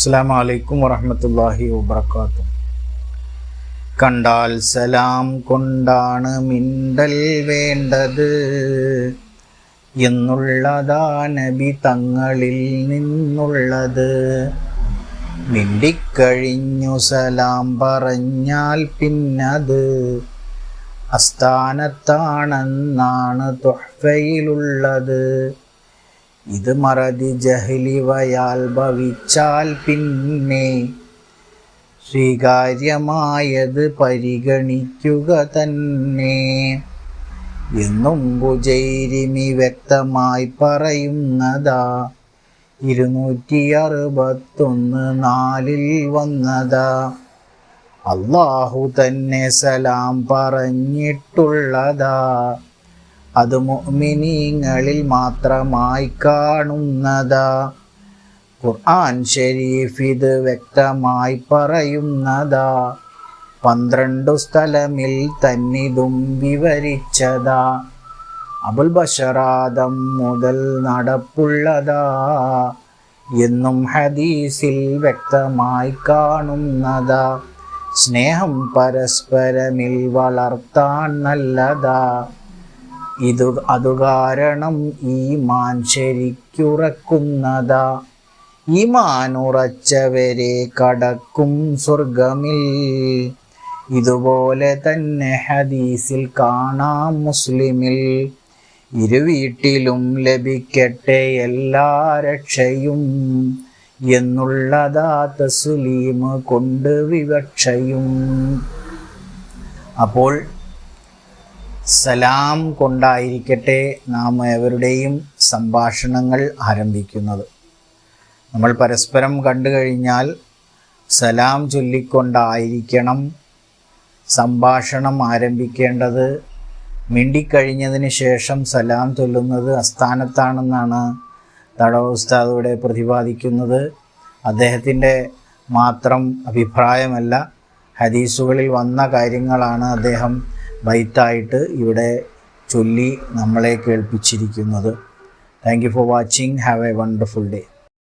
അസ്സലാമു അലൈക്കും വറഹ്മത്തുള്ളാഹി വബറകാതുഹു. കണ്ടാൽ സലാം കൊണ്ടാണ് മിണ്ടൽ വേണ്ടത് എന്നുള്ളതാ നബി തങ്ങളിൽ നിന്നുള്ളത്. മിണ്ടിക്കഴിഞ്ഞു സലാം പറഞ്ഞാൽ പിന്നത് അസ്ഥാനത്താണെന്നാണ് തുഹ്ഫയിലുള്ളത്. ഇത് മറതി ജഹ്ലിവയാൽ ഭവിച്ചാൽ പിന്നെ സ്വീകാര്യമായത് പരിഗണിക്കുക തന്നെ എന്നും ബുജൈരിമി വ്യക്തമായി പറയുന്നതാ. 261:4 വന്നതാ. അല്ലാഹു തന്നെ സലാം പറഞ്ഞിട്ടുള്ളതാ. അത് മുഅ്മിനീങ്ങളിൽ മാത്രമായി കാണുന്നതാ. ഖുർആൻ ശരീഫ് ഇത് വ്യക്തമായി പറയുന്നതാ. 12 സ്ഥലമിൽ തന്നിതും വിവരിച്ചതാ. അബുൽ ബശറാദം മുതൽ നടപ്പുള്ളതാ എന്നും ഹദീസിൽ വ്യക്തമായി കാണുന്നതാ. സ്നേഹം പരസ്പരമിൽ വളർത്താൻ നല്ലതാ. അതു കാരണം ഈമാൻ ശരിക്കുറക്കുന്നതാ. ഈമാൻ ഉറച്ചവരെ കടക്കും സ്വർഗമിൽ. ഇതുപോലെ തന്നെ ഹദീസിൽ കാണാം മുസ്ലിമിൽ. ഇരുവീട്ടിലും ലഭിക്കട്ടെ എല്ലാ രക്ഷയും എന്നുള്ളതാ തസ്ലീം കൊണ്ട് വിവക്ഷയും. അപ്പോൾ സലാം കൊണ്ടായിരിക്കട്ടെ നാം ഏവരുടെയും സംഭാഷണങ്ങൾ ആരംഭിക്കുന്നത്. നമ്മൾ പരസ്പരം കണ്ടു കഴിഞ്ഞാൽ സലാം ചൊല്ലിക്കൊണ്ടായിരിക്കണം സംഭാഷണം ആരംഭിക്കേണ്ടത്. മിണ്ടിക്കഴിഞ്ഞതിന് ശേഷം സലാം ചൊല്ലുന്നത് അസ്ഥാനത്താണെന്നാണ് തടവ ഉസ്താദ് ഇവിടെ പ്രതിപാദിക്കുന്നത്. അദ്ദേഹത്തിൻ്റെ മാത്രം അഭിപ്രായമല്ല, ഹദീസുകളിൽ വന്ന കാര്യങ്ങളാണ് അദ്ദേഹം ബൈത്തായിട്ട് ഇവിടെ ചൊല്ലി നമ്മളെ കേൾപ്പിച്ചിരിക്കുന്നത്. Thank you for watching. Have a wonderful day.